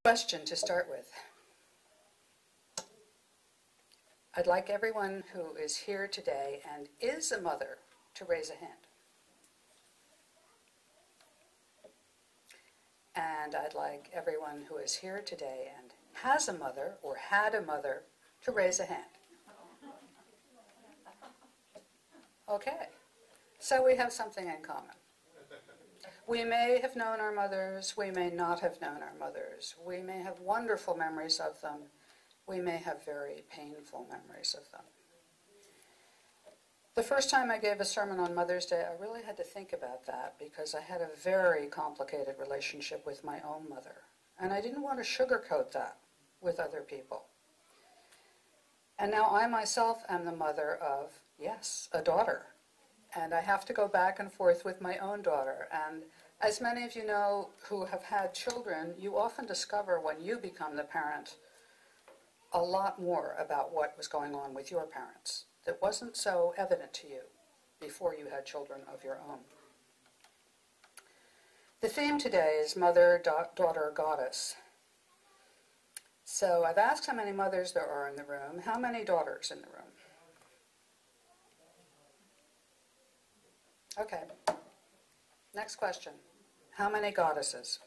Question to start with. I'd like everyone who is here today and is a mother to raise a hand. And I'd like everyone who is here today and has a mother or had a mother to raise a hand. Okay, so we have something in common. We may have known our mothers, we may not have known our mothers. We may have wonderful memories of them. We may have very painful memories of them. The first time I gave a sermon on Mother's Day, I really had to think about that because I had a very complicated relationship with my own mother. And I didn't want to sugarcoat that with other people. And now I myself am the mother of, yes, a daughter. And I have to go back and forth with my own daughter. And as many of you know who have had children, you often discover when you become the parent a lot more about what was going on with your parents that wasn't so evident to you before you had children of your own. The theme today is Mother, Daughter, Goddess. So I've asked how many mothers there are in the room. How many daughters in the room? Okay. Next question. How many goddesses?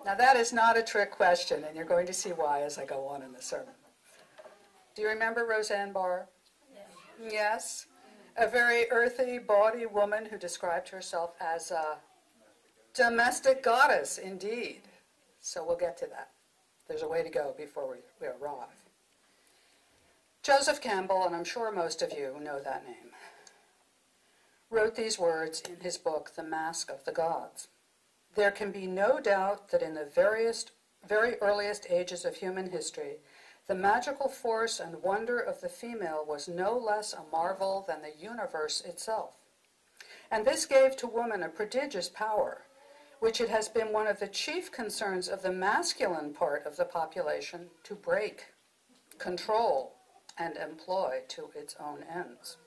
Now that is not a trick question, and you're going to see why as I go on in the sermon. Do you remember Roseanne Barr? Yes. Yes? A very earthy, bawdy woman who described herself as a domestic goddess, indeed. So we'll get to that. There's a way to go before we arrive. Joseph Campbell, and I'm sure most of you know that name, wrote these words in his book, The Mask of the Gods. There can be no doubt that in the very earliest ages of human history, the magical force and wonder of the female was no less a marvel than the universe itself. And this gave to woman a prodigious power, which it has been one of the chief concerns of the masculine part of the population to break, control, and employ to its own ends.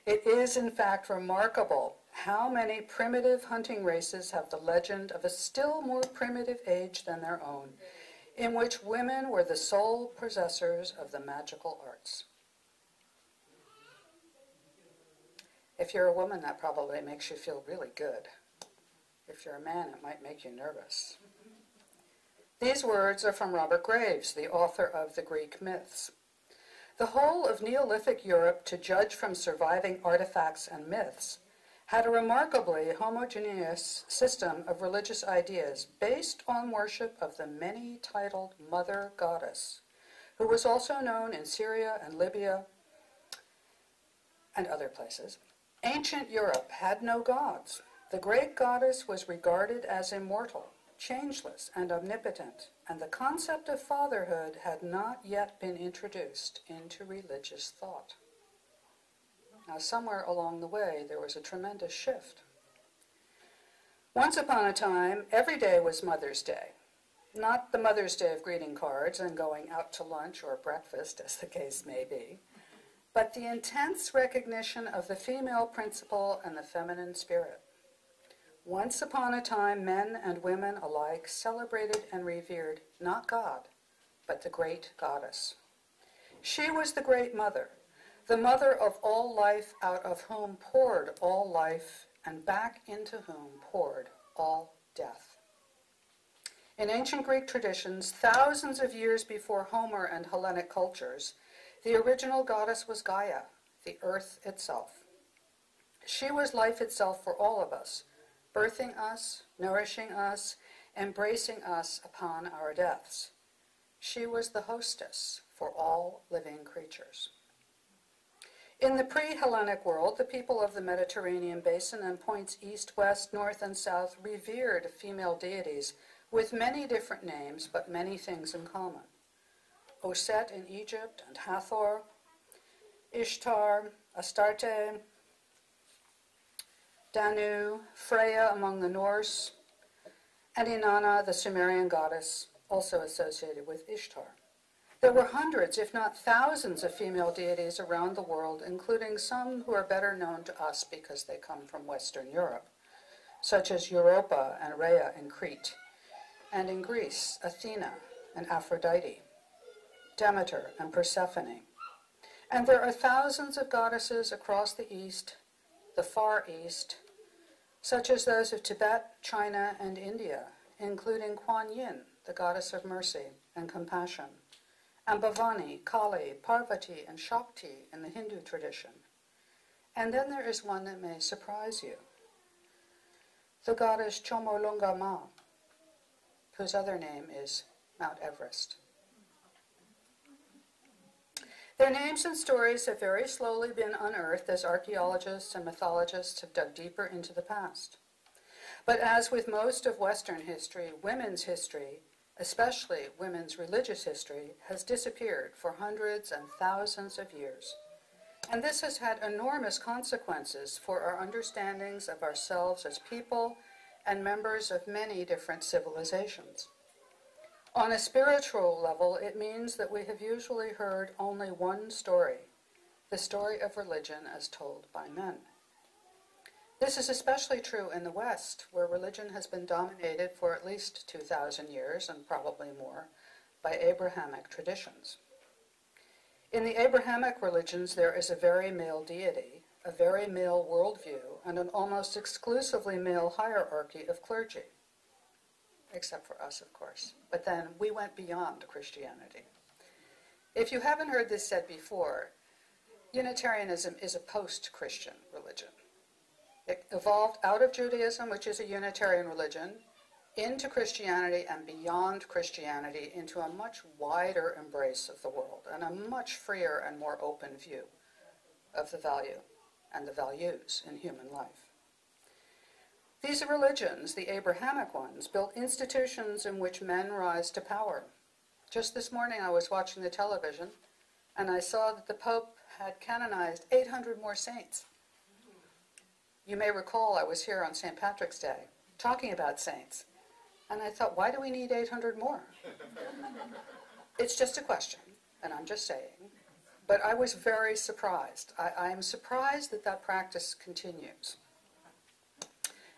It is, in fact, remarkable how many primitive hunting races have the legend of a still more primitive age than their own, in which women were the sole possessors of the magical arts. If you're a woman, that probably makes you feel really good. If you're a man, it might make you nervous. These words are from Robert Graves, the author of the Greek myths. The whole of Neolithic Europe, to judge from surviving artifacts and myths, had a remarkably homogeneous system of religious ideas based on worship of the many-titled Mother Goddess, who was also known in Syria and Libya and other places. Ancient Europe had no gods. The great goddess was regarded as immortal, changeless, and omnipotent, and the concept of fatherhood had not yet been introduced into religious thought. Now, somewhere along the way, there was a tremendous shift. Once upon a time, every day was Mother's Day. Not the Mother's Day of greeting cards and going out to lunch or breakfast, as the case may be, but the intense recognition of the female principle and the feminine spirit. Once upon a time, men and women alike celebrated and revered not God, but the great goddess. She was the great mother, the mother of all life, out of whom poured all life, and back into whom poured all death. In ancient Greek traditions, thousands of years before Homer and Hellenic cultures, the original goddess was Gaia, the earth itself. She was life itself for all of us, birthing us, nourishing us, embracing us upon our deaths. She was the hostess for all living creatures. In the pre-Hellenic world, the people of the Mediterranean basin and points east, west, north, and south revered female deities with many different names, but many things in common. Oset in Egypt, and Hathor, Ishtar, Astarte, Danu, Freya among the Norse, and Inanna, the Sumerian goddess, also associated with Ishtar. There were hundreds, if not thousands, of female deities around the world, including some who are better known to us because they come from Western Europe, such as Europa and Rhea in Crete, and in Greece, Athena and Aphrodite, Demeter and Persephone. And there are thousands of goddesses across the East, the Far East, such as those of Tibet, China, and India, including Kuan Yin, the goddess of mercy and compassion, and Bhavani, Kali, Parvati, and Shakti in the Hindu tradition. And then there is one that may surprise you, the goddess Chomolungma, whose other name is Mount Everest. Their names and stories have very slowly been unearthed as archaeologists and mythologists have dug deeper into the past. But as with most of Western history, women's history, especially women's religious history, has disappeared for hundreds and thousands of years. And this has had enormous consequences for our understandings of ourselves as people and members of many different civilizations. On a spiritual level, it means that we have usually heard only one story, the story of religion as told by men. This is especially true in the West, where religion has been dominated for at least 2,000 years, and probably more, by Abrahamic traditions. In the Abrahamic religions, there is a very male deity, a very male worldview, and an almost exclusively male hierarchy of clergy. Except for us, of course. But then we went beyond Christianity. If you haven't heard this said before, Unitarianism is a post-Christian religion. It evolved out of Judaism, which is a Unitarian religion, into Christianity and beyond Christianity into a much wider embrace of the world and a much freer and more open view of the value and the values in human life. These religions, the Abrahamic ones, built institutions in which men rise to power. Just this morning I was watching the television and I saw that the Pope had canonized 800 more saints. You may recall I was here on St. Patrick's Day talking about saints, and I thought, why do we need 800 more? It's just a question, and I'm just saying, but I was very surprised. I am surprised that that practice continues.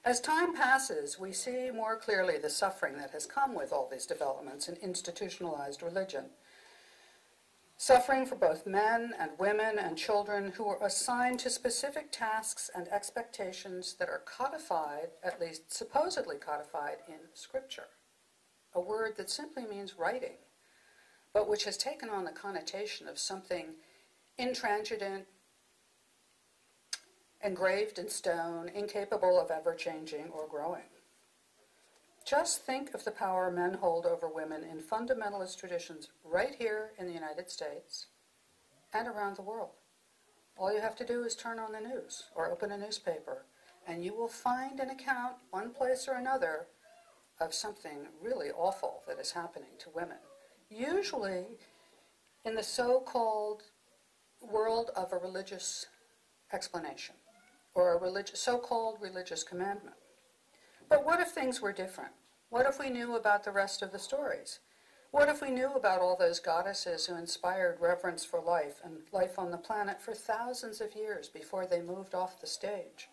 As time passes, we see more clearly the suffering that has come with all these developments in institutionalized religion. Suffering for both men and women and children who are assigned to specific tasks and expectations that are codified, at least supposedly codified, in Scripture, a word that simply means writing, but which has taken on the connotation of something intransigent, engraved in stone, incapable of ever changing or growing. Just think of the power men hold over women in fundamentalist traditions right here in the United States and around the world. All you have to do is turn on the news or open a newspaper, and you will find an account, one place or another, of something really awful that is happening to women. Usually in the so-called world of a religious explanation or a so-called religious commandment. But what if things were different? What if we knew about the rest of the stories? What if we knew about all those goddesses who inspired reverence for life and life on the planet for thousands of years before they moved off the stage?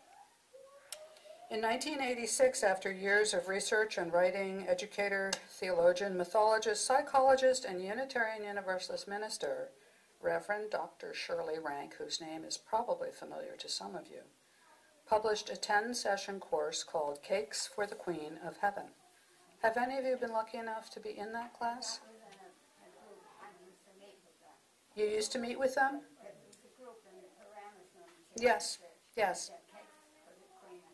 In 1986, after years of research and writing, educator, theologian, mythologist, psychologist, and Unitarian Universalist minister, Reverend Dr. Shirley Rank, whose name is probably familiar to some of you, published a 10-session course called Cakes for the Queen of Heaven. Have any of you been lucky enough to be in that class? You used to meet with them? Yes, yes.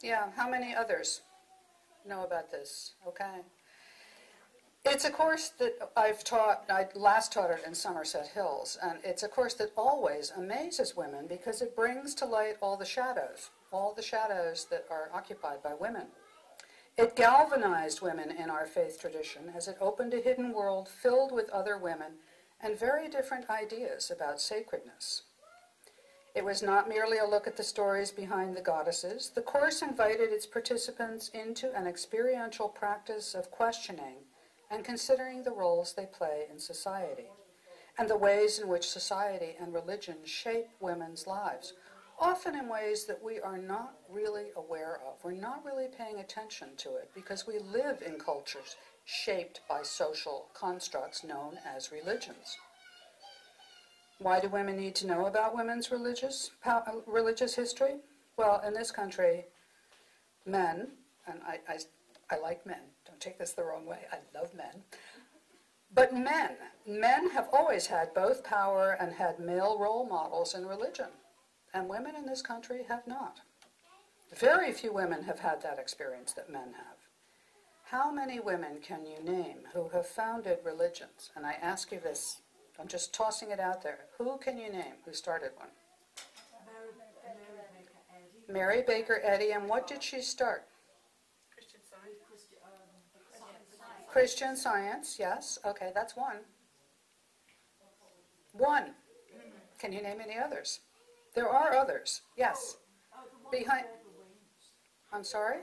Yeah, how many others know about this? Okay. It's a course that I've taught, I last taught it in Somerset Hills, and it's a course that always amazes women because it brings to light all the shadows that are occupied by women. It galvanized women in our faith tradition as it opened a hidden world filled with other women and very different ideas about sacredness. It was not merely a look at the stories behind the goddesses. The course invited its participants into an experiential practice of questioning and considering the roles they play in society. and the ways in which society and religion shape women's lives, often in ways that we are not really aware of. We're not really paying attention to it because we live in cultures shaped by social constructs known as religions. Why do women need to know about women's religious history? Well, in this country, men, and I like men, don't take this the wrong way, I love men, but men have always had both power and had male role models in religion, and women in this country have not. Very few women have had that experience that men have. How many women can you name who have founded religions? And I ask you this, I'm just tossing it out there. Who can you name who started one? Mary Baker Eddy. And what did she start? Christian Science. Christian Science, yes. Okay, that's one. One. Can you name any others? There are others, yes. Behind. I'm sorry?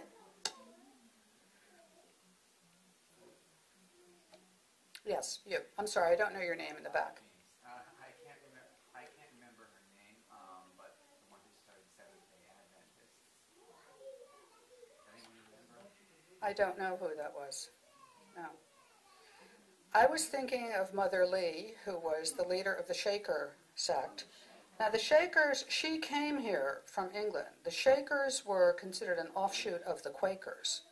Yes, you. I'm sorry, I don't know your name in the back. I can't remember her name, but the one who started Seventh-day Adventists. Anyone remember? I don't know who that was. No. I was thinking of Mother Lee, who was the leader of the Shaker sect. Now, the Shakers, she came here from England. The Shakers were considered an offshoot of the Quakers.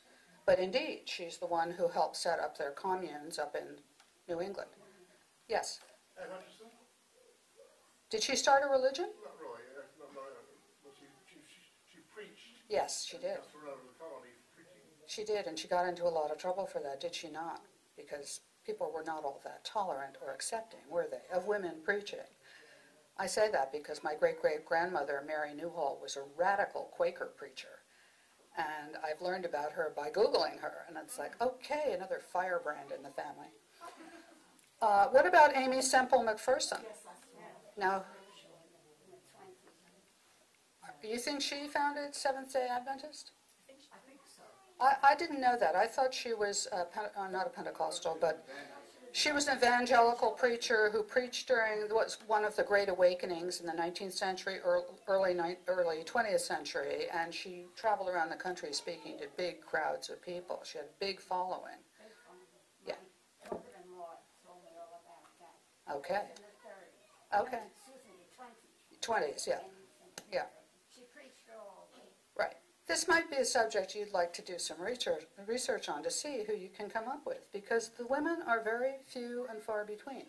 But indeed, she's the one who helped set up their communes up in New England. Yes? Did she start a religion? Not really. But she preached. Yes, she did. Around the colony preaching. She did, and she got into a lot of trouble for that, did she not? Because people were not all that tolerant or accepting, were they, of women preaching. I say that because my great-great-grandmother, Mary Newhall, was a radical Quaker preacher. And I've learned about her by Googling her, and it's like, okay, another firebrand in the family. What about Amy Semple McPherson? Now, you think she founded Seventh-day Adventist? I think so. I didn't know that. I thought she was not a Pentecostal, but she was an evangelical preacher who preached during what's one of the Great Awakenings in the 19th century, early 20th century, and she traveled around the country speaking to big crowds of people. She had a big following. Yeah. My mother-in-law told me all about that. Okay. In the 30s. Okay. Excuse me, the 20s. 20s, yeah. Yeah. She preached all day. Right. This might be a subject you'd like to do some research on to see who you can come up with, because the women are very few and far between.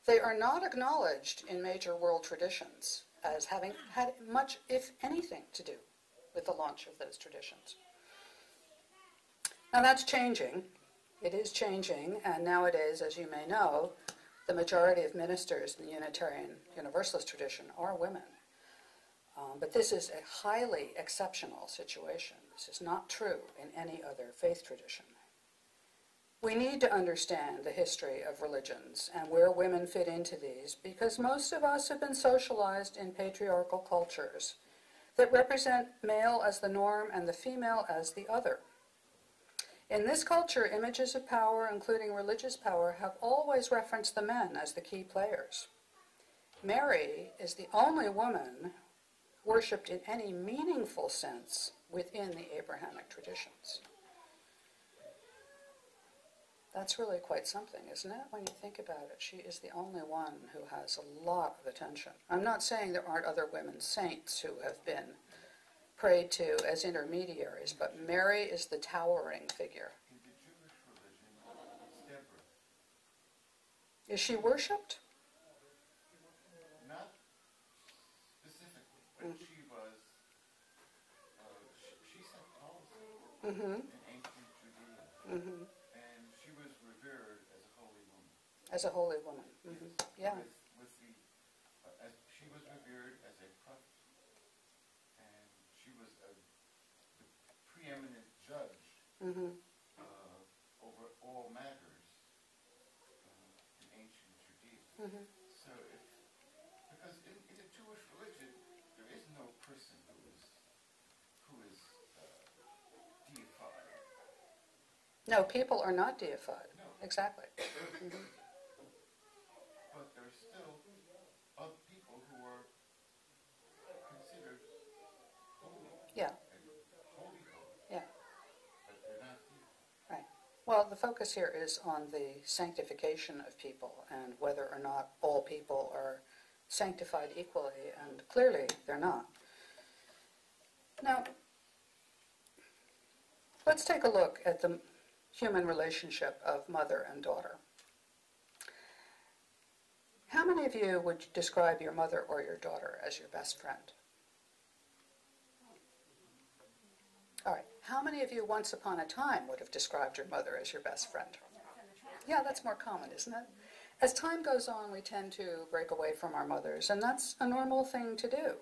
They are not acknowledged in major world traditions as having had much, if anything, to do with the launch of those traditions. Now that's changing. It is changing, and nowadays, as you may know, the majority of ministers in the Unitarian Universalist tradition are women. But this is a highly exceptional situation. This is not true in any other faith tradition. We need to understand the history of religions and where women fit into these, because most of us have been socialized in patriarchal cultures that represent male as the norm and the female as the other. In this culture, images of power, including religious power, have always referenced the men as the key players. Mary is the only woman worshipped in any meaningful sense within the Abrahamic traditions. That's really quite something, isn't it, when you think about it? She is the only one who has a lot of attention. I'm not saying there aren't other women saints who have been prayed to as intermediaries, but Mary is the towering figure. In the Jewish religion, it's Deborah. Is she worshipped? Not specifically, but she was, she set policy in ancient Judea. And she was revered as a holy woman. As a holy woman. Yeah. She was revered as a prophet. And she was the preeminent judge over all matters in ancient Judea. So, because in the Jewish religion, there is no person who is deified. No, people are not deified. No. Exactly. But there's focus here is on the sanctification of people and whether or not all people are sanctified equally, and clearly they're not. Now, let's take a look at the human relationship of mother and daughter. How many of you would describe your mother or your daughter as your best friend? All right. How many of you once upon a time would have described your mother as your best friend? Yeah, that's more common, isn't it? As time goes on, we tend to break away from our mothers, and that's a normal thing to do.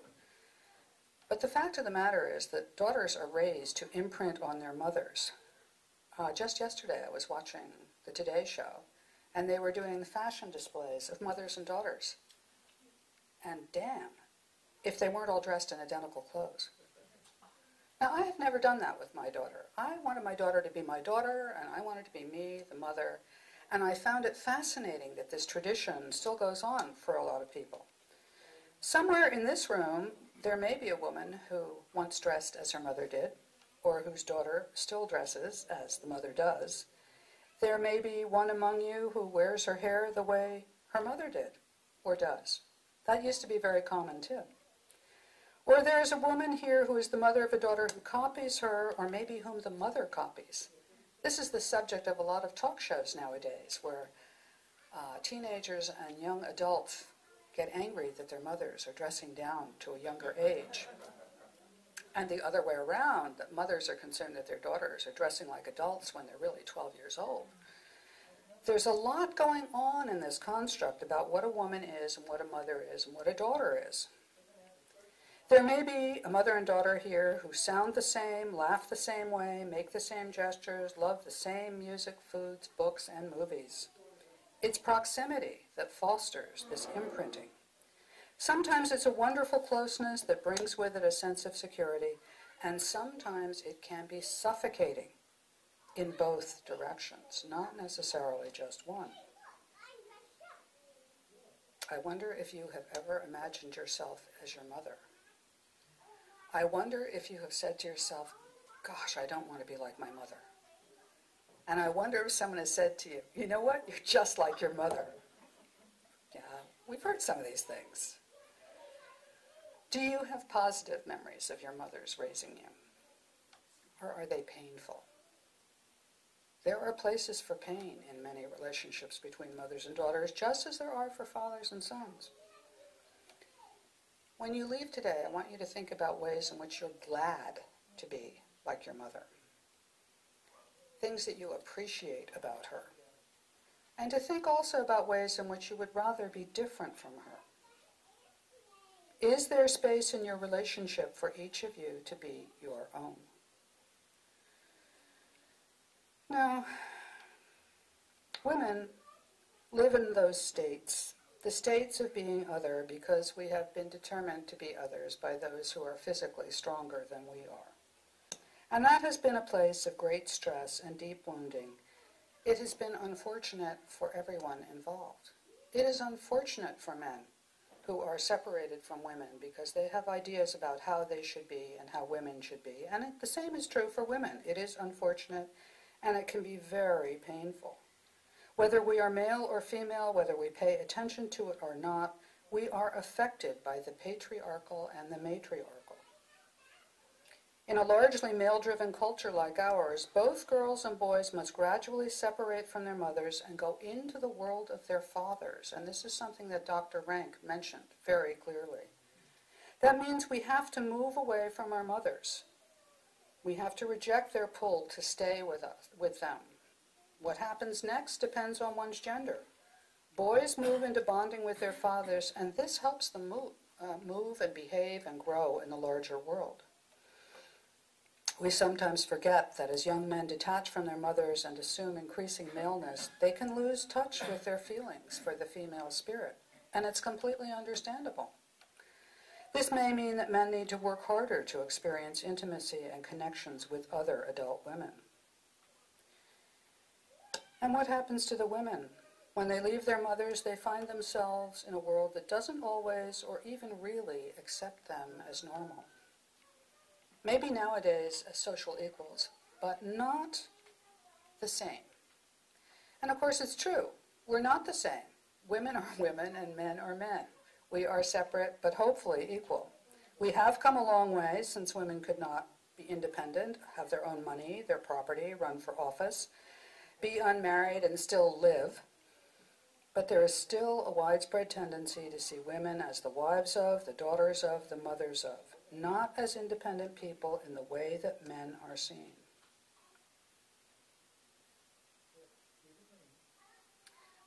But the fact of the matter is that daughters are raised to imprint on their mothers. Just yesterday, I was watching the Today Show, and they were doing the fashion displays of mothers and daughters. And damn, if they weren't all dressed in identical clothes. Now, I have never done that with my daughter. I wanted my daughter to be my daughter, and I wanted to be me, the mother. And I found it fascinating that this tradition still goes on for a lot of people. Somewhere in this room, there may be a woman who once dressed as her mother did, or whose daughter still dresses as the mother does. There may be one among you who wears her hair the way her mother did, or does. That used to be very common, too. Or there is a woman here who is the mother of a daughter who copies her, or maybe whom the mother copies. This is the subject of a lot of talk shows nowadays, where teenagers and young adults get angry that their mothers are dressing down to a younger age. And the other way around, that mothers are concerned that their daughters are dressing like adults when they're really 12 years old. There's a lot going on in this construct about what a woman is and what a mother is and what a daughter is. There may be a mother and daughter here who sound the same, laugh the same way, make the same gestures, love the same music, foods, books, and movies. It's proximity that fosters this imprinting. Sometimes it's a wonderful closeness that brings with it a sense of security, and sometimes it can be suffocating in both directions, not necessarily just one. I wonder if you have ever imagined yourself as your mother. I wonder if you have said to yourself, gosh, I don't want to be like my mother. And I wonder if someone has said to you, you know what, you're just like your mother. Yeah, we've heard some of these things. Do you have positive memories of your mother's raising you? Or are they painful? There are places for pain in many relationships between mothers and daughters, just as there are for fathers and sons. When you leave today, I want you to think about ways in which you're glad to be like your mother. Things that you appreciate about her. And to think also about ways in which you would rather be different from her. Is there space in your relationship for each of you to be your own? Now, women live in those states. The states of being other, because we have been determined to be others by those who are physically stronger than we are. And that has been a place of great stress and deep wounding. It has been unfortunate for everyone involved. It is unfortunate for men who are separated from women because they have ideas about how they should be and how women should be. And the same is true for women. It is unfortunate, and it can be very painful. Whether we are male or female, whether we pay attention to it or not, we are affected by the patriarchal and the matriarchal. In a largely male-driven culture like ours, both girls and boys must gradually separate from their mothers and go into the world of their fathers. And this is something that Dr. Rank mentioned very clearly. That means we have to move away from our mothers. We have to reject their pull to stay with them. What happens next depends on one's gender. Boys move into bonding with their fathers, and this helps them move and behave and grow in the larger world. We sometimes forget that as young men detach from their mothers and assume increasing maleness, they can lose touch with their feelings for the female spirit, and it's completely understandable. This may mean that men need to work harder to experience intimacy and connections with other adult women. And what happens to the women? When they leave their mothers, they find themselves in a world that doesn't always or even really accept them as normal. Maybe nowadays as social equals, but not the same. And of course it's true. We're not the same. Women are women and men are men. We are separate but hopefully equal. We have come a long way since women could not be independent, have their own money, their property, run for office, be unmarried and still live. But there is still a widespread tendency to see women as the wives of, the daughters of, the mothers of, not as independent people in the way that men are seen.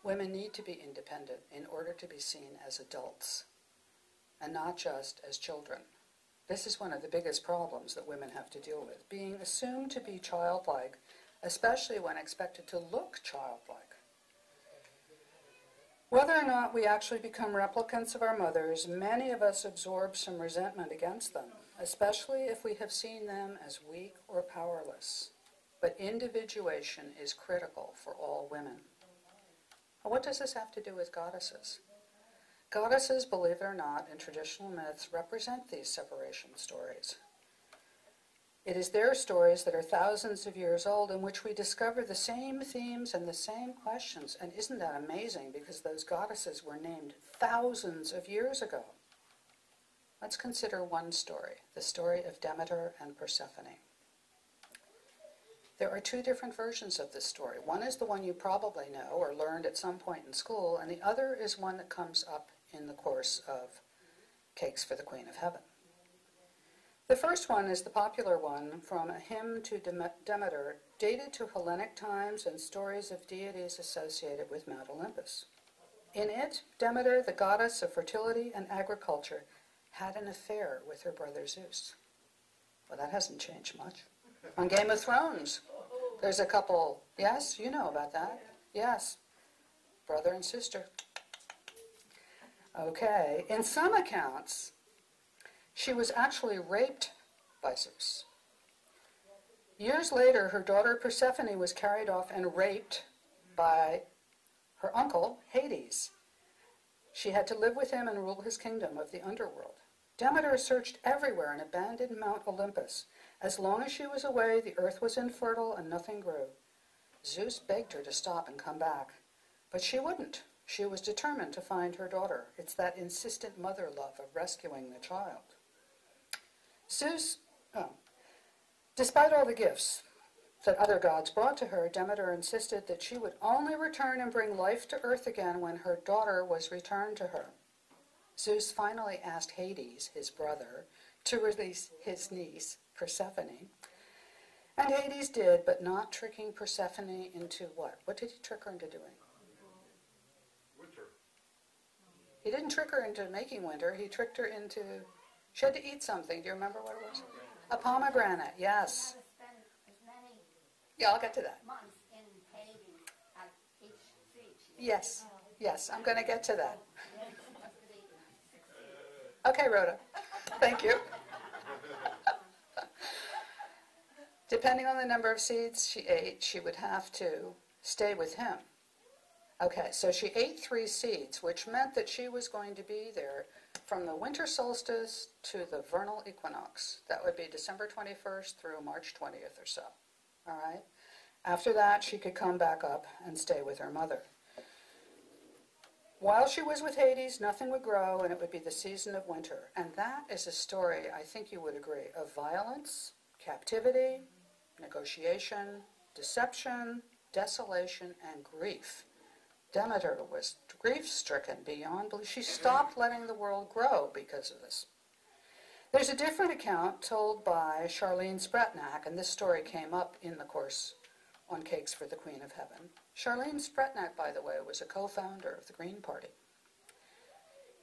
Women need to be independent in order to be seen as adults, and not just as children. This is one of the biggest problems that women have to deal with, being assumed to be childlike, especially when expected to look childlike. Whether or not we actually become replicants of our mothers, many of us absorb some resentment against them, especially if we have seen them as weak or powerless. But individuation is critical for all women. What does this have to do with goddesses? Goddesses, believe it or not, in traditional myths represent these separation stories. It is their stories that are thousands of years old in which we discover the same themes and the same questions. And isn't that amazing? Because those goddesses were named thousands of years ago. Let's consider one story, the story of Demeter and Persephone. There are two different versions of this story. One is the one you probably know or learned at some point in school, and the other is one that comes up in the course of Cakes for the Queen of Heaven. The first one is the popular one from a hymn to Demeter, dated to Hellenic times and stories of deities associated with Mount Olympus. In it, Demeter, the goddess of fertility and agriculture, had an affair with her brother Zeus. Well, that hasn't changed much. On Game of Thrones, there's a couple, yes, you know about that. Yes, brother and sister. Okay, in some accounts, she was actually raped by Zeus. Years later, her daughter Persephone was carried off and raped by her uncle, Hades. She had to live with him and rule his kingdom of the underworld. Demeter searched everywhere and abandoned Mount Olympus. As long as she was away, the earth was infertile and nothing grew. Zeus begged her to stop and come back, but she wouldn't. She was determined to find her daughter. It's that insistent mother love of rescuing the child. Despite all the gifts that other gods brought to her, Demeter insisted that she would only return and bring life to earth again when her daughter was returned to her. Zeus finally asked Hades, his brother, to release his niece, Persephone. And Hades did, but not tricking Persephone into what? What did he trick her into doing? Winter. He didn't trick her into making winter. He tricked her into... She had to eat something. Do you remember what it was? A pomegranate, yes. Spend as many Yeah, I'll get to that. months in Hades at each siege. Yes, yes, I'm going to get to that. Okay, Rhoda. Thank you. Depending on the number of seeds she ate, she would have to stay with him. Okay, so she ate 3 seeds, which meant that she was going to be there from the winter solstice to the vernal equinox. That would be December 21st through March 20th or so. All right? After that, she could come back up and stay with her mother. While she was with Hades, nothing would grow, and it would be the season of winter. And that is a story, I think you would agree, of violence, captivity, negotiation, deception, desolation, and grief. Demeter was grief-stricken beyond belief. She stopped letting the world grow because of this. There's a different account told by Charlene Spretnak, and this story came up in the course on Cakes for the Queen of Heaven. Charlene Spretnak, by the way, was a co-founder of the Green Party.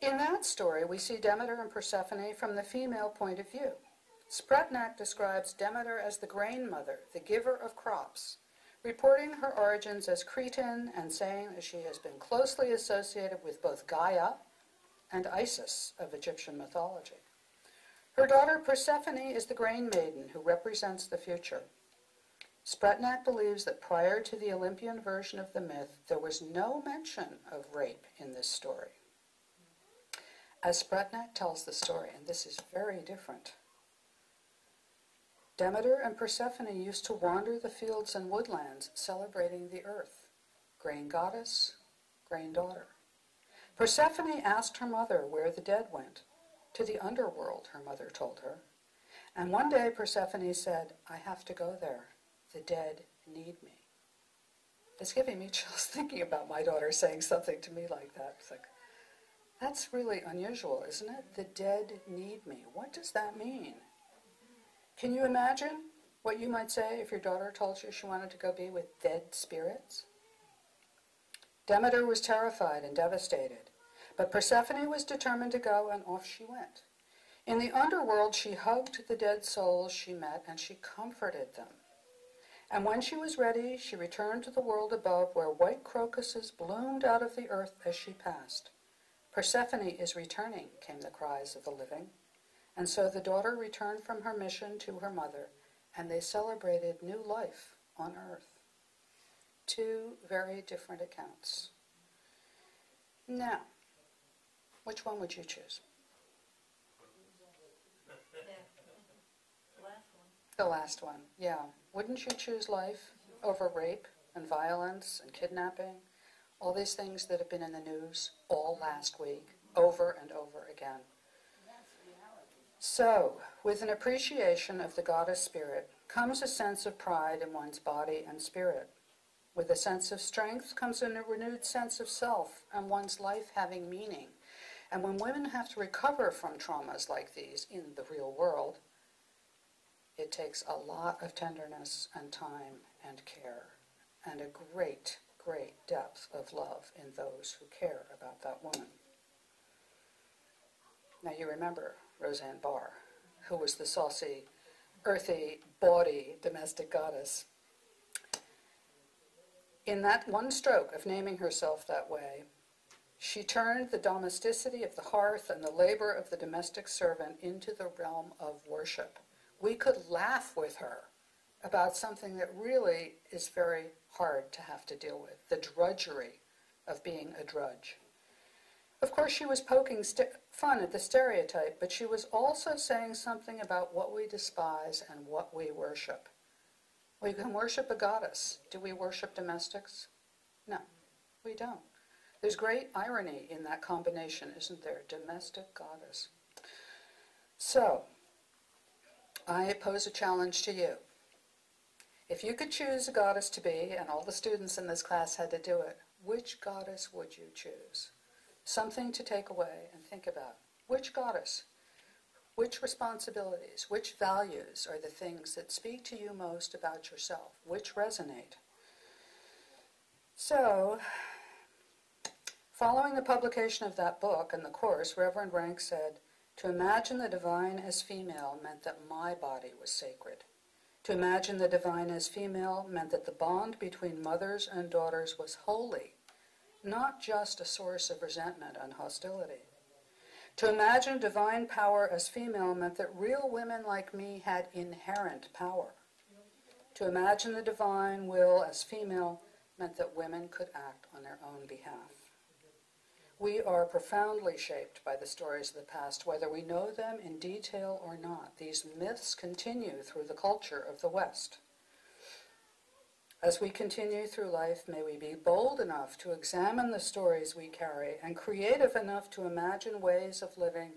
In that story, we see Demeter and Persephone from the female point of view. Spretnak describes Demeter as the grain mother, the giver of crops, reporting her origins as Cretan and saying that she has been closely associated with both Gaia and Isis of Egyptian mythology. Her daughter Persephone is the grain maiden who represents the future. Spretnak believes that prior to the Olympian version of the myth, there was no mention of rape in this story. As Spretnak tells the story, and this is very different, Demeter and Persephone used to wander the fields and woodlands celebrating the earth. grain goddess, grain daughter. Persephone asked her mother where the dead went. To the underworld, her mother told her. And one day Persephone said, I have to go there. The dead need me. It's giving me chills thinking about my daughter saying something to me like that. It's like, that's really unusual, isn't it? The dead need me. What does that mean? Can you imagine what you might say if your daughter told you she wanted to go be with dead spirits? Demeter was terrified and devastated, but Persephone was determined to go, and off she went. In the underworld, she hugged the dead souls she met, and she comforted them. And when she was ready, she returned to the world above, where white crocuses bloomed out of the earth as she passed. Persephone is returning, came the cries of the living. And so the daughter returned from her mission to her mother, and they celebrated new life on earth. Two very different accounts. Now, which one would you choose? The last one, yeah. Wouldn't you choose life over rape and violence and kidnapping? All these things that have been in the news all last week, over and over again. So, with an appreciation of the goddess spirit comes a sense of pride in one's body and spirit. With a sense of strength comes a renewed sense of self and one's life having meaning. And when women have to recover from traumas like these in the real world, it takes a lot of tenderness and time and care and a great, great depth of love in those who care about that woman. Now you remember Roseanne Barr, who was the saucy, earthy, bawdy domestic goddess. In that one stroke of naming herself that way, she turned the domesticity of the hearth and the labor of the domestic servant into the realm of worship. We could laugh with her about something that really is very hard to have to deal with, the drudgery of being a drudge. Of course, she was poking fun at the stereotype, but she was also saying something about what we despise and what we worship. We can worship a goddess. Do we worship domestics? No, we don't. There's great irony in that combination, isn't there? Domestic goddess. So, I pose a challenge to you. If you could choose a goddess to be, and all the students in this class had to do it, which goddess would you choose? Something to take away and think about. Which goddess? Which responsibilities, which values are the things that speak to you most about yourself? Which resonate? So, following the publication of that book and the course, Reverend Rank said, to imagine the divine as female meant that my body was sacred. To imagine the divine as female meant that the bond between mothers and daughters was holy, not just a source of resentment and hostility. To imagine divine power as female meant that real women like me had inherent power. To imagine the divine will as female meant that women could act on their own behalf. We are profoundly shaped by the stories of the past, whether we know them in detail or not. These myths continue through the culture of the West. As we continue through life, may we be bold enough to examine the stories we carry and creative enough to imagine ways of living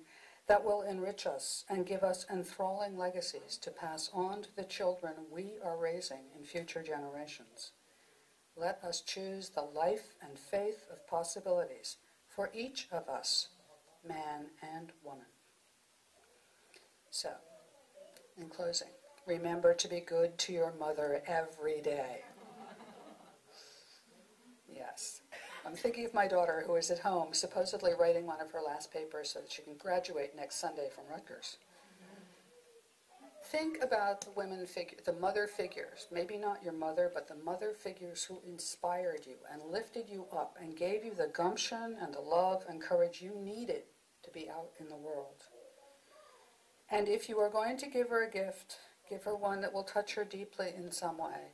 that will enrich us and give us enthralling legacies to pass on to the children we are raising in future generations. Let us choose the life and faith of possibilities for each of us, man and woman. So, in closing, remember to be good to your mother every day. Yes. I'm thinking of my daughter who is at home, supposedly writing one of her last papers so that she can graduate next Sunday from Rutgers. Think about the mother figures, maybe not your mother, but the mother figures who inspired you and lifted you up and gave you the gumption and the love and courage you needed to be out in the world. And if you are going to give her a gift, give her one that will touch her deeply in some way,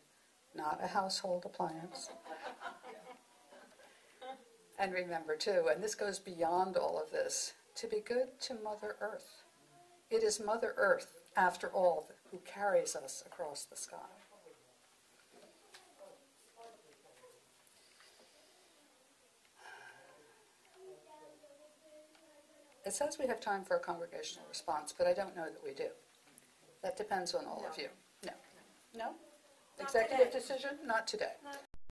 not a household appliance. And remember too, and this goes beyond all of this, to be good to Mother Earth. It is Mother Earth, after all, who carries us across the sky. It says we have time for a congregational response, but I don't know that we do. That depends on all of No. you. No? Not Executive today. decision? Not today. Not